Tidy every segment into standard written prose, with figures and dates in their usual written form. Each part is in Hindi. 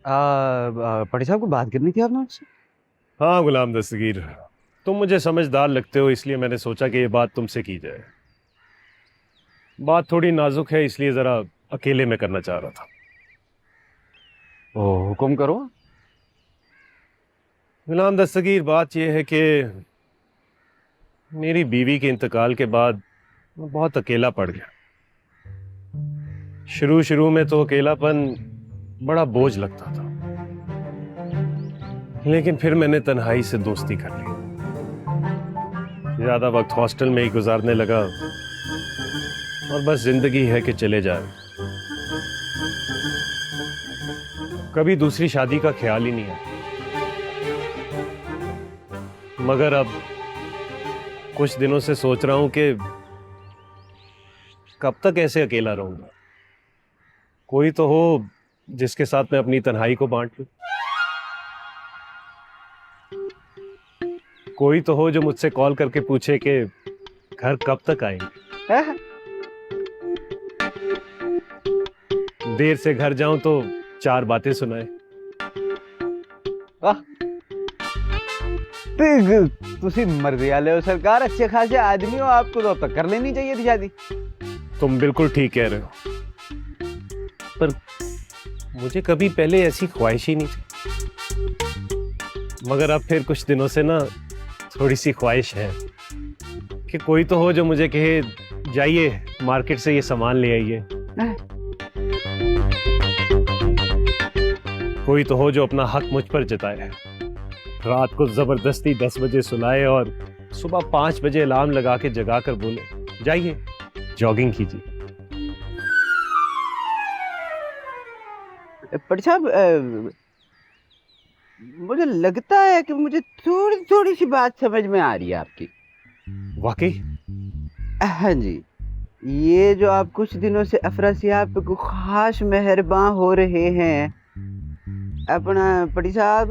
पटी साहब को बात करनी थी आपने मुझसे। हाँ गुलाम दस्तगीर, तुम मुझे समझदार लगते हो, इसलिए मैंने सोचा कि ये बात तुमसे की जाए। बात थोड़ी नाजुक है, इसलिए ज़रा अकेले में करना चाह रहा था। ओ, हुक्म करो। गुलाम दस्तगीर, बात यह है कि मेरी बीवी के इंतकाल के बाद मैं बहुत अकेला पड़ गया। शुरू शुरू में तो अकेलापन बड़ा बोझ लगता था, लेकिन फिर मैंने तन्हाई से दोस्ती कर ली। ज्यादा वक्त हॉस्टल में ही गुजारने लगा और बस जिंदगी है कि चले जाए। कभी दूसरी शादी का ख्याल ही नहीं आया। मगर अब कुछ दिनों से सोच रहा हूं कि कब तक ऐसे अकेला रहूंगा। कोई तो हो जिसके साथ मैं अपनी तन्हाई को बांट लूं। कोई तो हो जो मुझसे कॉल करके पूछे कि घर कब तक आएंगे। हैं? देर से घर जाऊं तो चार बातें सुनाए। वाह, तुसी मर्जी वाले हो सरकार, अच्छे खासे आदमी हो, आपको तो अब तक कर लेनी चाहिए थी शादी। तुम बिल्कुल ठीक कह रहे हो, पर मुझे कभी पहले ऐसी ख्वाहिश ही नहीं थी। मगर अब फिर कुछ दिनों से ना थोड़ी सी ख्वाहिश है कि कोई तो हो जो मुझे कहे जाइए मार्केट से ये सामान ले आइए। कोई तो हो जो अपना हक मुझ पर जताए, रात को जबरदस्ती 10 बजे सुलाए और सुबह 5 बजे अलार्म लगा के जगा कर बोले जाइए जॉगिंग कीजिए। पटी साहब, मुझे लगता है कि मुझे थोड़ी थोड़ी सी बात समझ में आ रही है आपकी। वाकई? हाँ जी, ये जो आप कुछ दिनों से अफरासियाब पे को खास मेहरबान हो रहे हैं, अपना पटी साहब,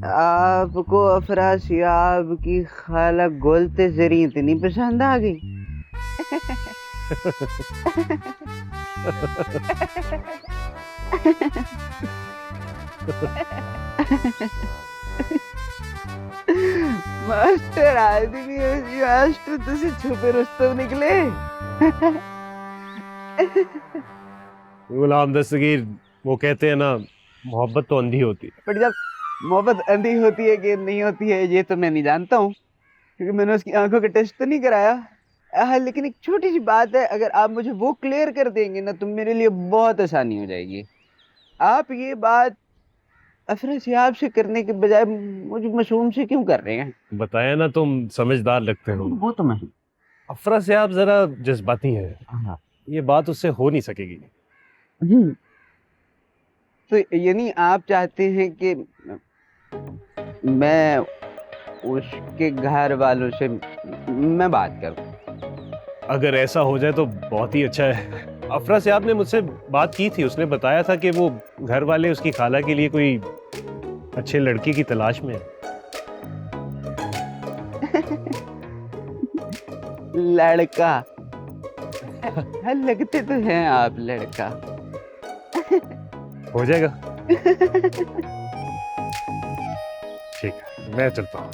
आपको अफरासियाब की खाला गोलते जरी इतनी पसंद आ गई। मास्टर आदमी मास्टर तुझे छुपे रुस्तम निकले। गुलाम दस्तगीर, वो कहते हैं ना, मोहब्बत तो अंधी होती है। बट जब मोहब्बत अंधी होती है कि नहीं होती है, ये तो मैं नहीं जानता हूँ, क्योंकि मैंने उसकी आंखों का टेस्ट तो नहीं कराया। लेकिन एक छोटी सी बात है, अगर आप मुझे वो क्लियर कर देंगे ना तो मेरे लिए बहुत आसानी हो जाएगी। आप ये बात अफरासियाब से करने के बजाय मुझे मासूम से क्यों कर रहे हैं? बताया ना, तुम समझदार लगते हो। वो तो मैं। अफरा से आप जरा जज्बाती हैं, हाँ। ये बात उससे हो नहीं सकेगी। हम्म, तो यानी आप चाहते हैं कि मैं उसके घर वालों से मैं बात करूं? अगर ऐसा हो जाए तो बहुत ही अच्छा है। अफरा से आपने मुझसे बात की थी, उसने बताया था कि वो घर वाले उसकी खाला के लिए कोई अच्छे लड़के की तलाश में है। लड़का? हाँ, लगते तो हैं आप लड़का। हो जाएगा। ठीक है, मैं चलता हूँ।